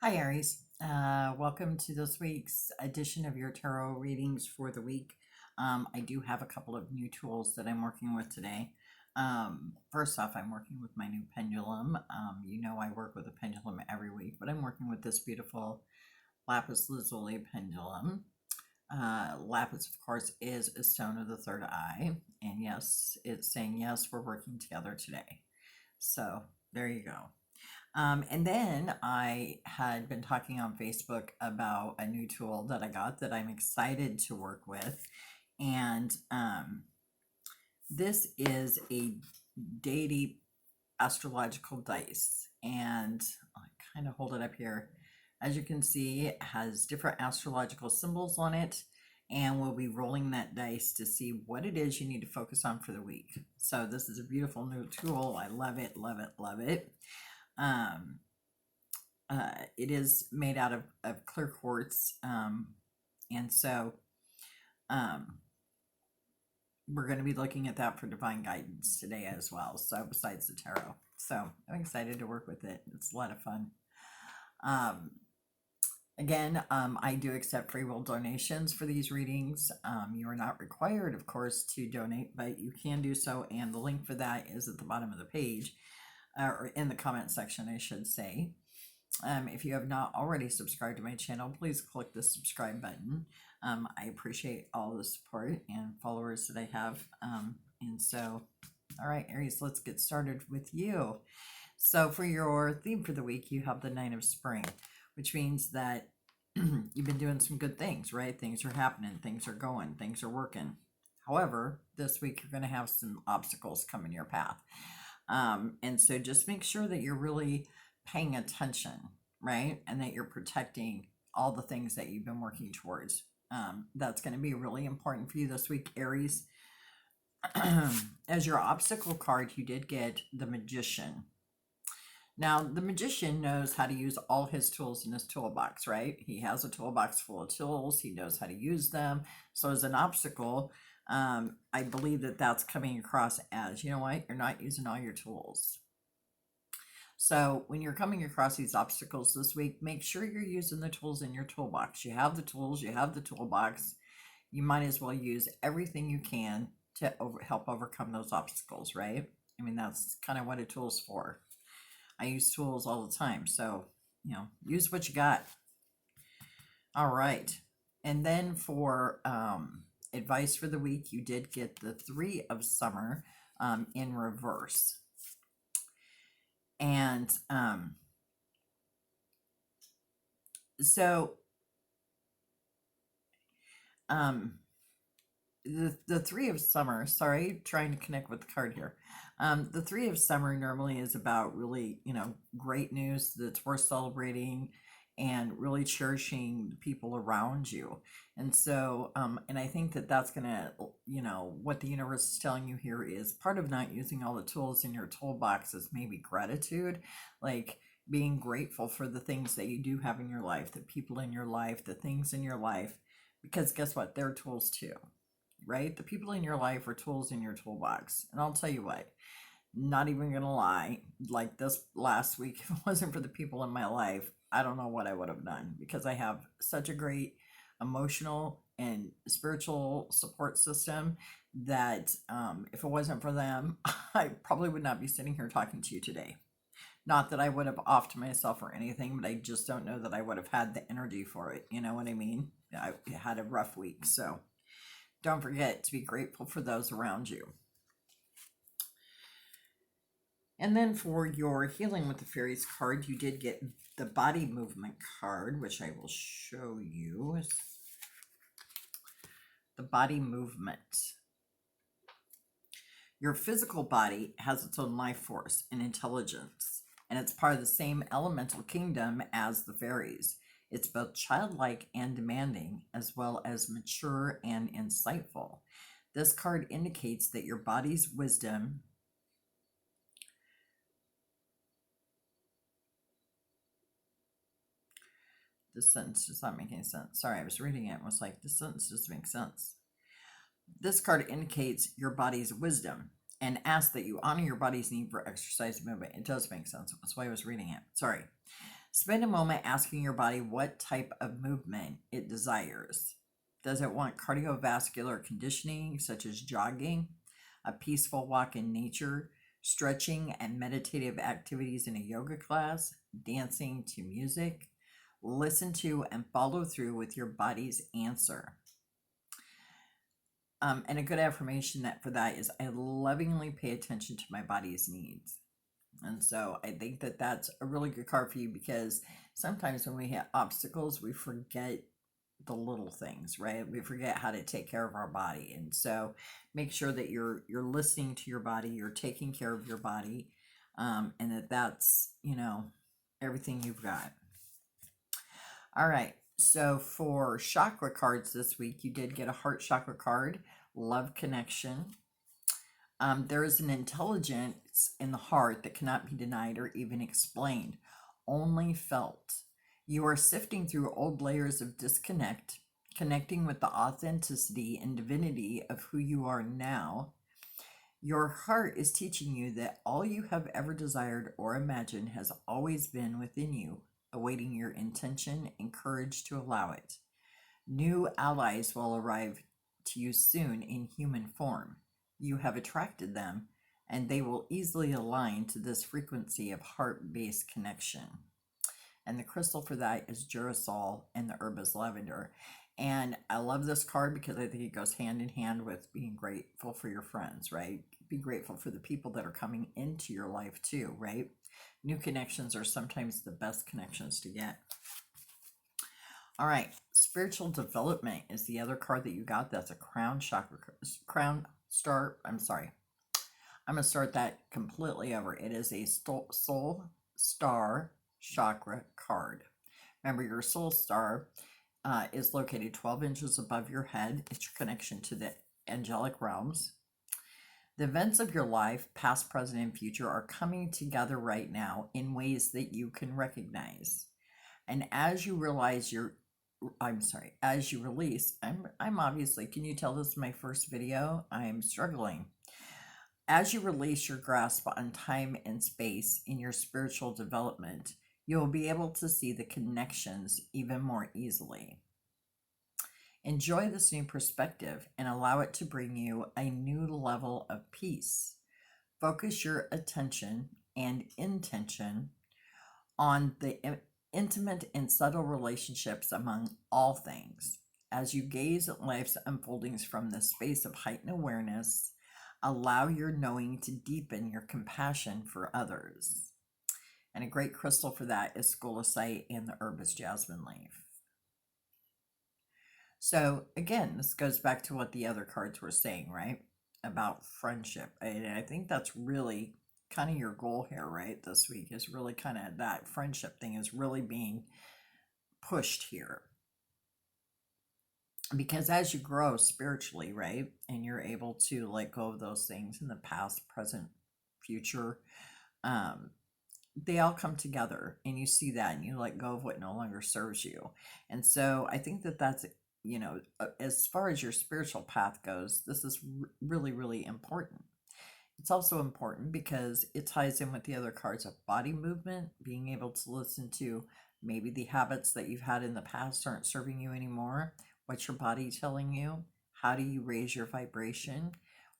Hi, Aries. Welcome to this week's edition of your tarot readings for the week. I do have a couple of new tools that I'm working with today. First off, I'm working with my new pendulum. I work with a pendulum every week, but I'm working with this beautiful lapis lazuli pendulum. Lapis, of course, is a stone of the third eye. And yes, it's saying, yes, we're working together today. So there you go. And then I had been talking on Facebook about a new tool that I got that I'm excited to work with. And this is a deity astrological dice. And I kind of hold it up here. As you can see, it has different astrological symbols on it. And we'll be rolling that dice to see what it is you need to focus on for the week. So this is a beautiful new tool. I love it, love it, love it. Um, it is made out of clear quartz. And so we're going to be looking at that for divine guidance today as well. So besides the tarot. So I'm excited to work with it. It's a lot of fun. Again, I do accept free will donations for these readings. You are not required, of course, to donate, but you can do so. And the link for that is at the bottom of the page, or in the comment section, I should say. If you have not already subscribed to my channel, please click the subscribe button. I appreciate all the support and followers that I have. All right, Aries, let's get started with you. So for your theme for the week, you have the Nine of Spring, which means that you've been doing some good things, right? Things are happening, things are going, things are working. However, this week you're going to have some obstacles come in your path. And so just make sure that you're really paying attention, right? And that you're protecting all the things that you've been working towards. That's going to be really important for you this week, Aries. As your obstacle card, you did get the Magician. Now, the Magician knows how to use all his tools in his toolbox, right? He has a toolbox full of tools. He knows how to use them. So as an obstacle, I believe that that's coming across as, you know what, you're not using all your tools. So when you're coming across these obstacles this week, make sure you're using the tools in your toolbox. You have the tools, you have the toolbox. You might as well use everything you can to help overcome those obstacles, right? I mean, that's kind of what a tool's for. I use tools all the time, so, use what you got. All right. And then for advice for the week, you did get the Three of Summer in reverse. And so the Three of Summer, sorry, trying to connect with the card here. The Three of Summer normally is about really, great news that's worth celebrating and really cherishing the people around you. And so, and I think that that's going to, what the universe is telling you here is part of not using all the tools in your toolbox is maybe gratitude, like being grateful for the things that you do have in your life, the people in your life, the things in your life, because guess what? They're tools too, right? The people in your life are tools in your toolbox. And I'll tell you what, not even gonna lie, like this last week, if it wasn't for the people in my life, I don't know what I would have done, because I have such a great emotional and spiritual support system that if it wasn't for them, I probably would not be sitting here talking to you today. Not that I would have offed myself or anything, but I just don't know that I would have had the energy for it. You know what I mean? I had a rough week. So don't forget to be grateful for those around you. And then for your Healing with the Fairies card, you did get the Body Movement card, which I will show you. The Body Movement. Your physical body has its own life force and intelligence, and it's part of the same elemental kingdom as the fairies. It's both childlike and demanding, as well as mature and insightful. This card indicates that your body's wisdom this sentence does not make any sense. Sorry, I was reading it and was like, this sentence doesn't make sense. This card indicates your body's wisdom and asks that you honor your body's need for exercise and movement. It does make sense. That's why I was reading it. Sorry. Spend a moment asking your body what type of movement it desires. Does it want cardiovascular conditioning, such as jogging, a peaceful walk in nature, stretching and meditative activities in a yoga class, dancing to music? Listen to and follow through with your body's answer. And a good affirmation that for that is, I lovingly pay attention to my body's needs. And so I think that that's a really good card for you, because sometimes when we hit obstacles, we forget the little things, right? We forget how to take care of our body. And so make sure that you're listening to your body, you're taking care of your body, and that's, everything you've got. All right. So for chakra cards this week, you did get a heart chakra card, love connection. There is an intelligence in the heart that cannot be denied or even explained, only felt. You are sifting through old layers of disconnect, connecting with the authenticity and divinity of who you are now. Your heart is teaching you that all you have ever desired or imagined has always been within you, awaiting your intention and courage to allow it. New allies will arrive to you soon in human form. You have attracted them, and they will easily align to this frequency of heart-based connection. And the crystal for that is Girasol, and the herb is lavender. And I love this card because I think it goes hand in hand with being grateful for your friends, right? Be grateful for the people that are coming into your life too, right? New connections are sometimes the best connections to get. All right, spiritual development is the other card that you got. That's a crown chakra, crown star. I'm sorry. I'm going to start that completely over. It is a soul star chakra card. Remember, your soul star is located 12 inches above your head. It's your connection to the angelic realms. The events of your life, past, present, and future, are coming together right now in ways that you can recognize. And as you realize as you release, I'm obviously, can you tell this is my first video? I'm struggling. As you release your grasp on time and space in your spiritual development, you'll be able to see the connections even more easily. Enjoy this new perspective and allow it to bring you a new level of peace. Focus your attention and intention on the intimate and subtle relationships among all things. As you gaze at life's unfoldings from the space of heightened awareness, allow your knowing to deepen your compassion for others. And a great crystal for that is scolecite, and the herb is jasmine leaf. So again, this goes back to what the other cards were saying, right? About friendship. And I think that's really kind of your goal here, right? This week is really kind of that friendship thing is really being pushed here. Because as you grow spiritually, right, and you're able to let go of those things in the past, present, future, they all come together, and you see that, and you let go of what no longer serves you. And so I think that that's, as far as your spiritual path goes, this is really, really important. It's also important because it ties in with the other cards of body movement, being able to listen to maybe the habits that you've had in the past aren't serving you anymore. What's your body telling you? How do you raise your vibration?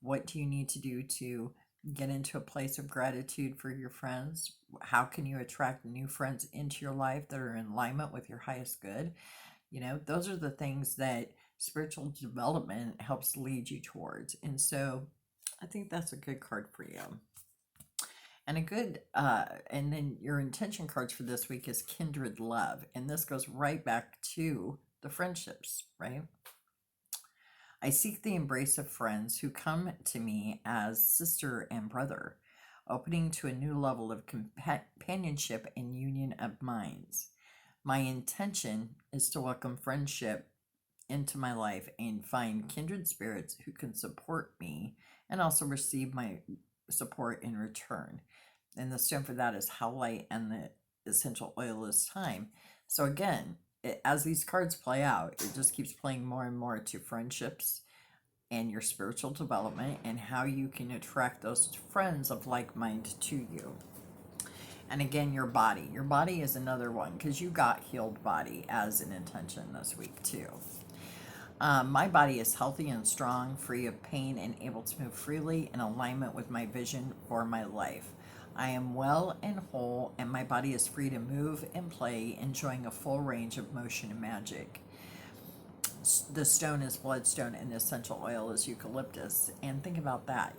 What do you need to do to get into a place of gratitude for your friends? How can you attract new friends into your life that are in alignment with your highest good? Those are the things that spiritual development helps lead you towards. And so I think that's a good card for you. And and then your intention cards for this week is kindred love. And this goes right back to the friendships, right? I seek the embrace of friends who come to me as sister and brother, opening to a new level of companionship and union of minds. My intention is to welcome friendship into my life and find kindred spirits who can support me and also receive my support in return. And the stone for that is howlite, and the essential oil is thyme. So again, as these cards play out, it just keeps playing more and more to friendships and your spiritual development and how you can attract those friends of like mind to you. And again, your body. Your body is another one because you got healed body as an intention this week too. My body is healthy and strong, free of pain, and able to move freely in alignment with my vision for my life. I am well and whole, and my body is free to move and play, enjoying a full range of motion and magic. The stone is bloodstone, and the essential oil is eucalyptus. And think about that.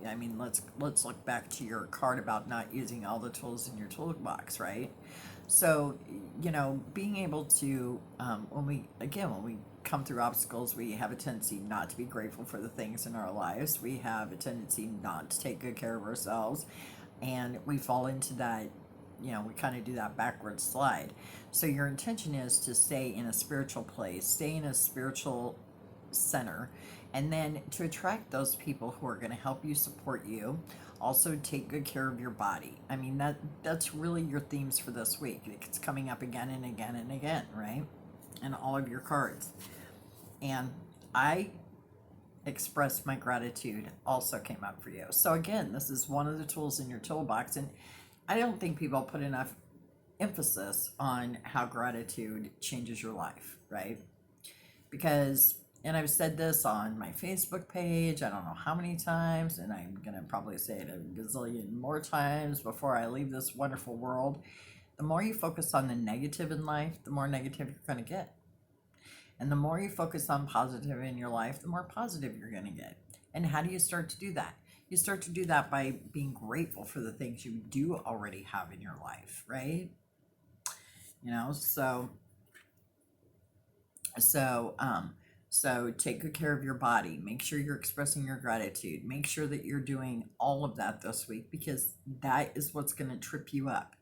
I mean, let's look back to your card about not using all the tools in your toolbox, right? So, being able to, when we come through obstacles, we have a tendency not to be grateful for the things in our lives. We have a tendency not to take good care of ourselves, and we fall into that, we kind of do that backward slide. So your intention is to stay in a spiritual place, stay in a spiritual center, and then to attract those people who are going to help you, support you. Also, take good care of your body. I mean, that's really your themes for this week. It's coming up again and again and again, right? And all of your cards. And I express my gratitude also came up for you. So again, this is one of the tools in your toolbox, and I don't think people put enough emphasis on how gratitude changes your life, right? Because, and I've said this on my Facebook page, I don't know how many times, and I'm going to probably say it a gazillion more times before I leave this wonderful world. The more you focus on the negative in life, the more negative you're going to get. And the more you focus on positive in your life, the more positive you're going to get. And how do you start to do that? You start to do that by being grateful for the things you do already have in your life, right? So take good care of your body. Make sure you're expressing your gratitude. Make sure that you're doing all of that this week, because that is what's going to trip you up.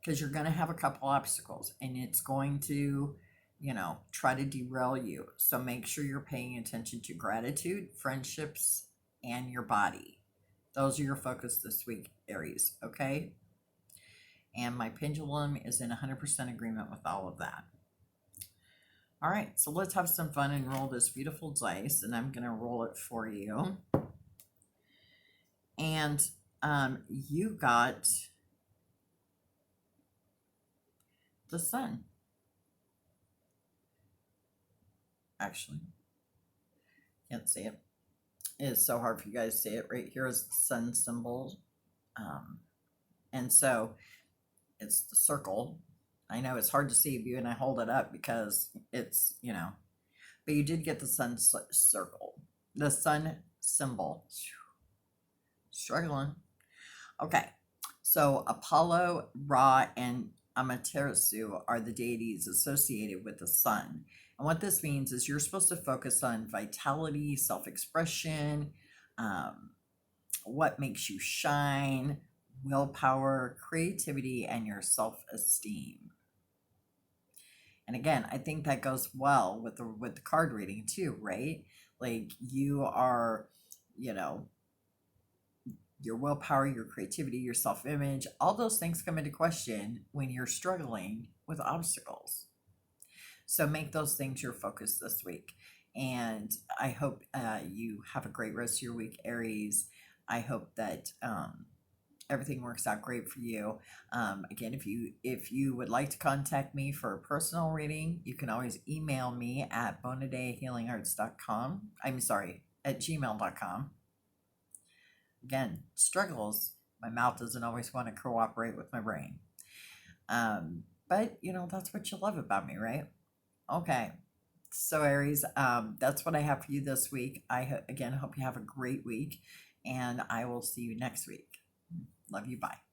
Because you're going to have a couple obstacles, and it's going to, try to derail you. So make sure you're paying attention to gratitude, friendships, and your body. Those are your focus this week, Aries, okay? And my pendulum is in 100% agreement with all of that. All right, so let's have some fun and roll this beautiful dice, and I'm going to roll it for you. And you got the sun. Actually, can't see it. It's so hard for you guys to see it. Right here is the sun symbol. And so it's the circle. I know it's hard to see you and I hold it up because it's, but you did get the sun circle, the sun symbol. Struggling. Okay. So Apollo, Ra, and Amaterasu are the deities associated with the sun. And what this means is you're supposed to focus on vitality, self-expression, what makes you shine, willpower, creativity, and your self-esteem. And again, I think that goes well with the card reading too, right? Like you are, your willpower, your creativity, your self-image, all those things come into question when you're struggling with obstacles. So make those things your focus this week. And I hope you have a great rest of your week, Aries. I hope that everything works out great for you. Again, if you would like to contact me for a personal reading, you can always email me at bonadayhealingarts.com. I'm sorry, at gmail.com. Again, struggles. My mouth doesn't always want to cooperate with my brain. But that's what you love about me, right? Okay. So Aries, that's what I have for you this week. I again hope you have a great week, and I will see you next week. Love you. Bye.